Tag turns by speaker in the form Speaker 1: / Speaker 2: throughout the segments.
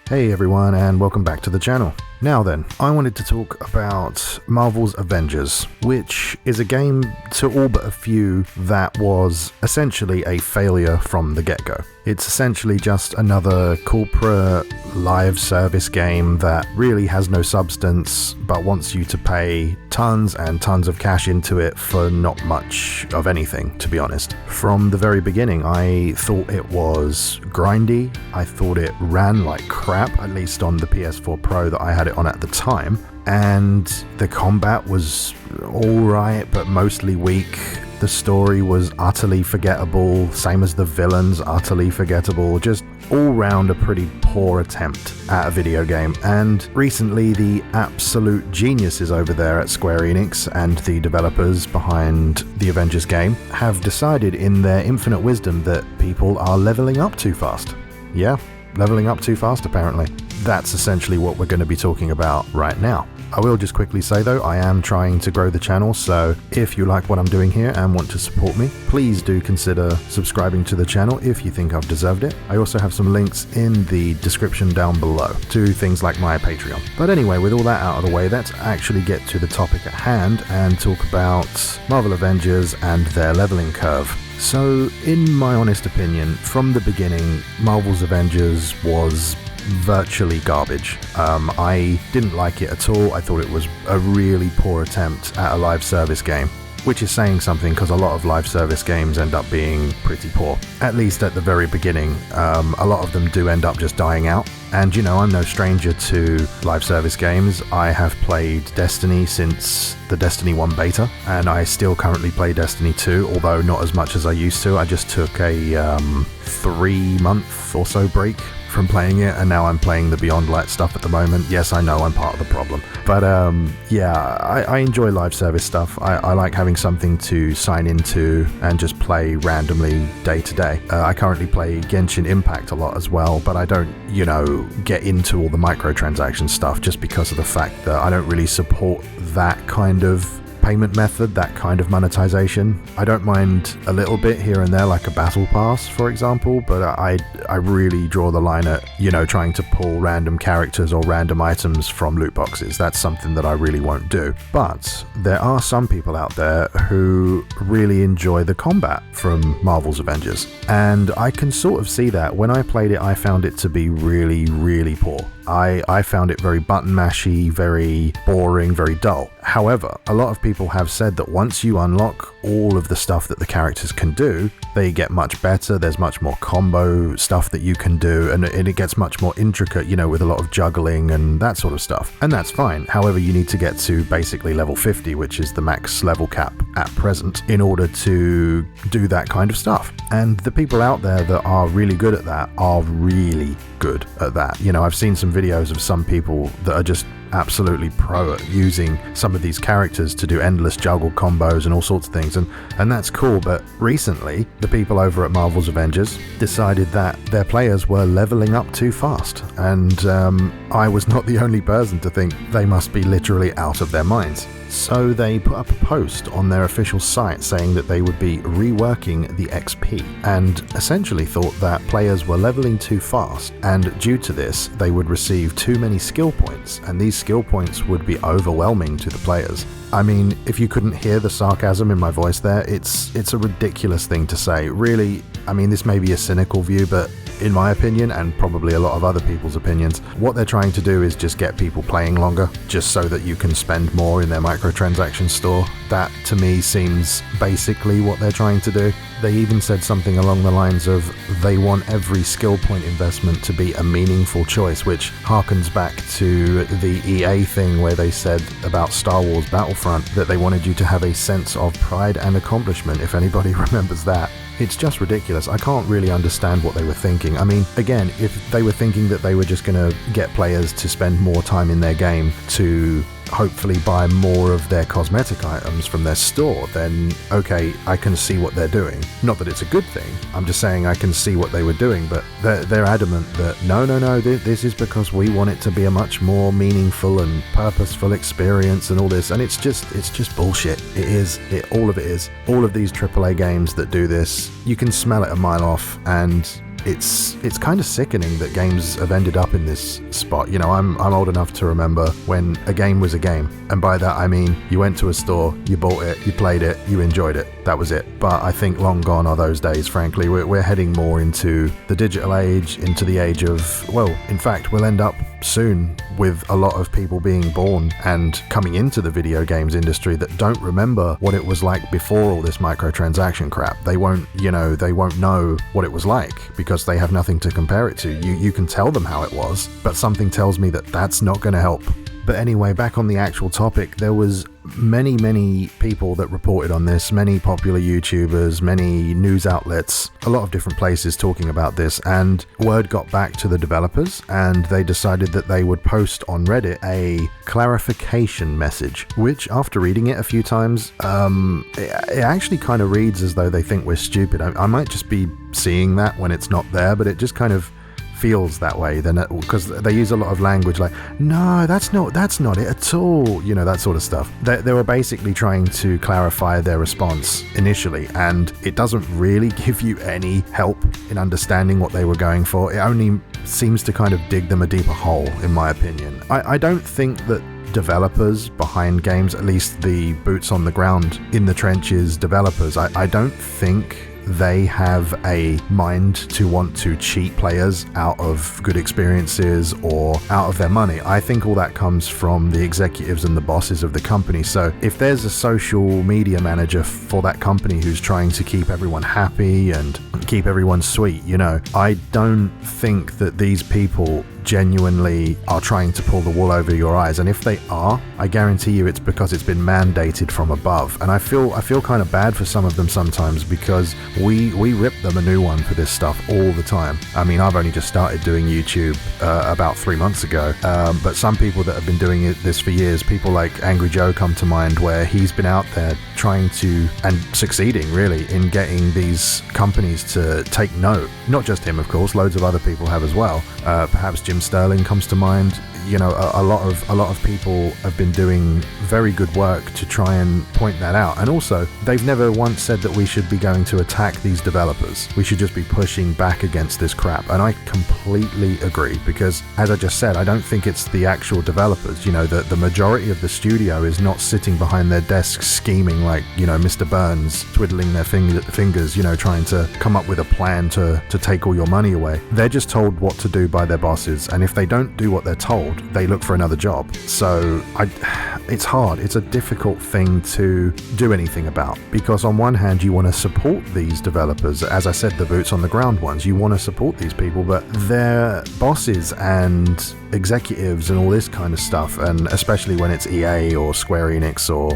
Speaker 1: Hey everyone, and welcome back to the channel. Now then, I wanted to talk about Marvel's Avengers, which is a game to all but a few that was essentially a failure from the get-go. It's essentially just another corporate live service game that really has no substance but wants you to pay tons and tons of cash into it for not much of anything, to be honest. From the very beginning, I thought it was grindy. I thought it ran like crap, at least on the PS4 Pro that I had it on at the time. And the combat was alright, but mostly weak. The story was utterly forgettable, same as the villains, utterly forgettable, just all round a pretty poor attempt at a video game. And recently the absolute geniuses over there at Square Enix and the developers behind the Avengers game have decided in their infinite wisdom that people are leveling up too fast. Yeah, leveling up too fast apparently. That's essentially what we're going to be talking about right now. I will just quickly say though, I am trying to grow the channel, so if you like what I'm doing here and want to support me, please do consider subscribing to the channel if you think I've deserved it. I also have some links in the description down below to things like my Patreon. But anyway, with all that out of the way, let's actually get to the topic at hand and talk about Marvel Avengers and their leveling curve. So, in my honest opinion, from the beginning, Marvel's Avengers was virtually garbage. I didn't like it at all. I thought it was a really poor attempt at a live service game, which is saying something because a lot of live service games end up being pretty poor, at least at the very beginning. A lot of them do end up just dying out. And you know, I'm no stranger to live service games. I have played Destiny since the Destiny 1 beta, and I still currently play Destiny 2, although not as much as I used to. I just took a 3-month or so break from playing it, and now I'm playing the Beyond Light stuff at the moment. Yes, I know I'm part of the problem, but yeah, I enjoy live service stuff. I like having something to sign into and just play randomly day to day. I currently play Genshin Impact a lot as well, but I don't, you know, get into all the microtransaction stuff just because of the fact that I don't really support that kind of payment method, that kind of monetization. I don't mind a little bit here and there, like a battle pass, for example, but I really draw the line at, you know, trying to pull random characters or random items from loot boxes. That's something that I really won't do. But there are some people out there who really enjoy the combat from Marvel's Avengers, and I can sort of see that. When I played it, I found it to be really, really poor. I found it very button mashy, very boring, very dull. However, a lot of people have said that once you unlock all of the stuff that the characters can do, they get much better. There's much more combo stuff that you can do, and it gets much more intricate, you know, with a lot of juggling and that sort of stuff. And that's fine. However, you need to get to basically level 50, which is the max level cap at present, in order to do that kind of stuff. And the people out there that are really good at that are really good at that. You know, I've seen some videos of some people that are just absolutely pro at using some of these characters to do endless juggle combos and all sorts of things, and that's cool. But recently the people over at Marvel's Avengers decided that their players were leveling up too fast, and I was not the only person to think they must be literally out of their minds. So they put up a post on their official site saying that they would be reworking the XP, and essentially thought that players were leveling too fast, and due to this they would receive too many skill points, and these skill points would be overwhelming to the players. I mean, if you couldn't hear the sarcasm in my voice there, it's a ridiculous thing to say. Really, I mean, this may be a cynical view, but in my opinion, and probably a lot of other people's opinions, what they're trying to do is just get people playing longer, just so that you can spend more in their microtransaction store. That, to me, seems basically what they're trying to do. They even said something along the lines of they want every skill point investment to be a meaningful choice, which harkens back to the EA thing where they said about Star Wars Battlefront that they wanted you to have a sense of pride and accomplishment, if anybody remembers that. It's just ridiculous. I can't really understand what they were thinking. I mean, again, if they were thinking that they were just going to get players to spend more time in their game to hopefully buy more of their cosmetic items from their store, then okay, I can see what they're doing. Not that it's a good thing, I'm just saying I can see what they were doing, but they're adamant that no, this is because we want it to be a much more meaningful and purposeful experience and all this, and it's just bullshit. All of it is. All of these AAA games that do this, you can smell it a mile off, and it's kind of sickening that games have ended up in this spot. You know, I'm old enough to remember when a game was a game, and by that I mean you went to a store, you bought it, you played it, you enjoyed it, that was it. But I think long gone are those days, frankly. We're heading more into the digital age, into the age of, well, in fact, we'll end up soon with a lot of people being born and coming into the video games industry that don't remember what it was like before all this microtransaction crap. They won't know what it was like because they have nothing to compare it to. You can tell them how it was, but something tells me that that's not going to help. But anyway, back on the actual topic, there was many people that reported on this, many popular YouTubers, many news outlets, a lot of different places talking about this, and word got back to the developers and they decided that they would post on Reddit a clarification message, which after reading it a few times, it actually kind of reads as though they think we're stupid. I might just be seeing that when it's not there, but it just kind of feels that way, then, because they use a lot of language like, no, that's not it at all, you know, that sort of stuff. They were basically trying to clarify their response initially, and it doesn't really give you any help in understanding what they were going for. It only seems to kind of dig them a deeper hole, in my opinion. I don't think that developers behind games, at least the boots on the ground in the trenches developers, I don't think they have a mind to want to cheat players out of good experiences or out of their money. I think all that comes from the executives and the bosses of the company. So if there's a social media manager for that company who's trying to keep everyone happy and keep everyone sweet, you know, I don't think that these people genuinely are trying to pull the wool over your eyes. And if they are, I guarantee you it's because it's been mandated from above. And I feel kind of bad for some of them sometimes, because we rip them a new one for this stuff all the time. I mean, I've only just started doing YouTube about 3 months ago, but some people that have been doing this for years, people like Angry Joe come to mind, where he's been out there trying to, and succeeding really, in getting these companies to take note. Not just him, of course, loads of other people have as well. Perhaps Jim Sterling comes to mind. You know, a lot of people have been doing very good work to try and point that out. And also, they've never once said that we should be going to attack these developers. We should just be pushing back against this crap. And I completely agree, because as I just said, I don't think it's the actual developers. You know, the majority of the studio is not sitting behind their desks scheming like, you know, Mr. Burns, twiddling their fingers, you know, trying to come up with a plan to take all your money away. They're just told what to do by their bosses. And if they don't do what they're told, they look for another job. So it's hard. It's a difficult thing to do anything about, because on one hand you want to support these developers, as I said, the boots on the ground ones. You want to support these people, but their bosses and executives and all this kind of stuff, and especially when it's EA or Square Enix or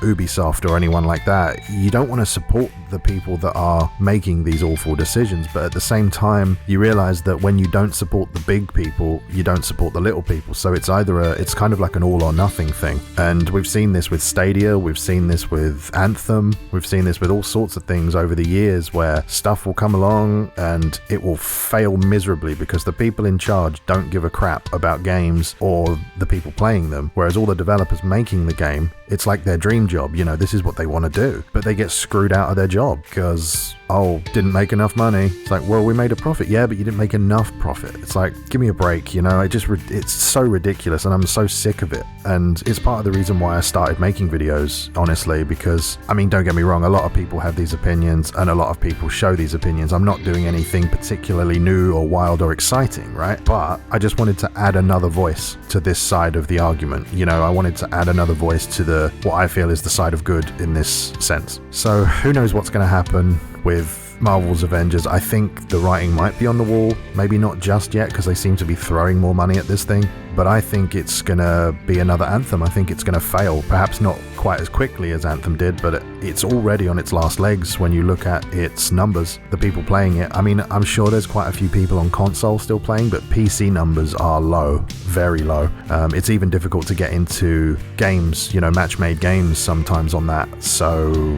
Speaker 1: Ubisoft or anyone like that, you don't want to support the people that are making these awful decisions. But at the same time, you realize that when you don't support the big people, you don't support the little people. So it's it's kind of like an all or nothing thing. And we've seen this with Stadia, we've seen this with Anthem, we've seen this with all sorts of things over the years, where stuff will come along and it will fail miserably because the people in charge don't give a crap about games or the people playing them, whereas all the developers making the game, it's like their dream job. You know, this is what they want to do, but they get screwed out of their job because, oh, didn't make enough money. It's like, well, we made a profit. Yeah, but you didn't make enough profit. It's like, give me a break, you know. It's so ridiculous, and I'm so sick of it. And it's part of the reason why I started making videos, honestly, because, I mean, don't get me wrong, a lot of people have these opinions and a lot of people show these opinions. I'm not doing anything particularly new or wild or exciting, right? But I just wanted to add another voice to this side of the argument. You know, I wanted to add another voice to what I feel is the side of good in this sense. So who knows what's going to happen with Marvel's Avengers. I think the writing might be on the wall, maybe not just yet, because they seem to be throwing more money at this thing, but I think it's gonna be another Anthem. I think it's gonna fail, perhaps not quite as quickly as Anthem did, but it's already on its last legs when you look at its numbers, the people playing it. I mean, I'm sure there's quite a few people on console still playing, but PC numbers are low, very low. It's even difficult to get into games, you know, match-made games sometimes on that, so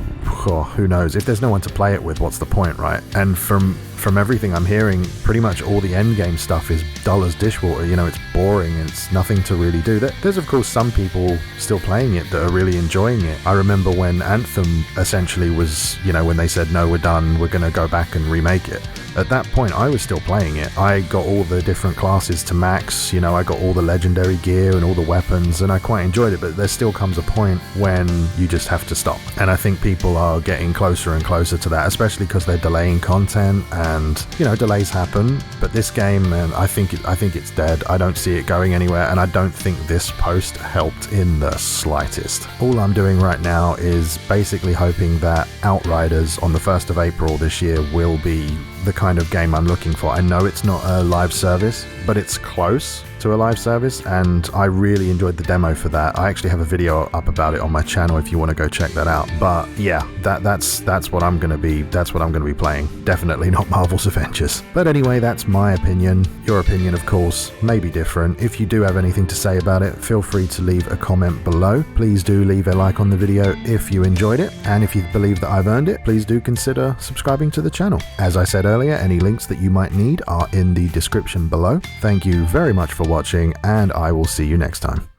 Speaker 1: who knows? If there's no one to play it with, what's the point, right? And from everything I'm hearing, pretty much all the endgame stuff is dull as dishwater. You know, it's boring and it's nothing to really do. There's of course some people still playing it that are really enjoying it. I remember when Anthem essentially was, you know, when they said, no, we're done, we're going to go back and remake it. at that point I was still playing it. I got all the different classes to max, you know, I got all the legendary gear and all the weapons, and I quite enjoyed it, but there still comes a point when you just have to stop. And I think people are getting closer and closer to that, especially because they're delaying content, and, you know, delays happen. But this game, man, I think it's dead. I don't see it going anywhere, and I don't think this post helped in the slightest. All I'm doing right now is basically hoping that Outriders on the 1st of April this year will be the kind of game I'm looking for. I know it's not a live service, but it's close to a live service, and I really enjoyed the demo for that. I actually have a video up about it on my channel if you want to go check that out. But yeah, that's what I'm gonna be playing. Definitely not Marvel's Avengers. But anyway, that's my opinion. Your opinion, of course, may be different. If you do have anything to say about it, feel free to leave a comment below. Please do leave a like on the video if you enjoyed it, and if you believe that I've earned it, please do consider subscribing to the channel. As I said earlier, any links that you might need are in the description below. Thank you very much for watching, and I will see you next time.